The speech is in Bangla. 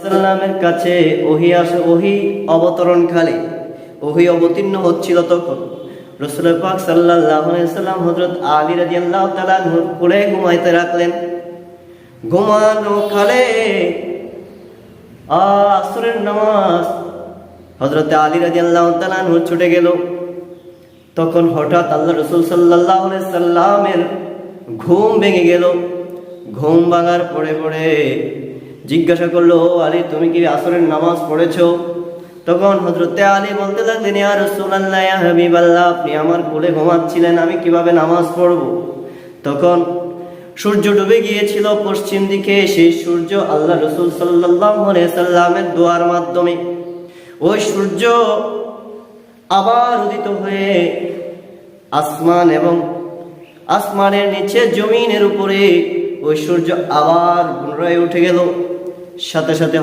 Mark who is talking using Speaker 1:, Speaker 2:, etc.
Speaker 1: সাল্লামের কাছে ওহী অবতরণকালে ওহী অবতীর্ণ হচ্ছিল, তখন রাসূল পাক সাল্লাল্লাহু আলাইহি সাল্লাম হযরত আলী রাদিয়াল্লাহু তাআলা আনহুর কোলে ঘুমাইতে রাখলেন। ঘুমানো কালে আসরের নামাজ হযরত আলী রাদিয়াল্লাহু তাআলা আনহু ছুটে গেল। তখন হঠাৎ আল্লাহ রাসূল সাল্লাল্লাহু আলাইহি সাল্লামের ঘুম ভেঙে গেল। ঘুম ভাঙার পরে জিজ্ঞাসা করলো, আলী তুমি কি আসরের নামাজ পড়েছো? তখন হযরতে আলী বলতে লাগলেন, ইয়া রাসূলুল্লাহ, ইয়া হাবিবাল্লাহ, আপনি আমার কোলে ঘুমাচ্ছিলেন, আমি কিভাবে নামাজ পড়ব? তখন সূর্য ডুবে গিয়েছিল পশ্চিম দিকে। সেই সূর্য আল্লাহ রাসূল সাল্লাল্লাহু আলাইহি সাল্লামের দোয়ার মাধ্যমে ওই সূর্য আবার উদিত হয়ে আসমান এবং আসমানের নিচে জমিনের উপরে ওই সূর্য আবার পুনরায় উঠে গেল। সাথে সাথে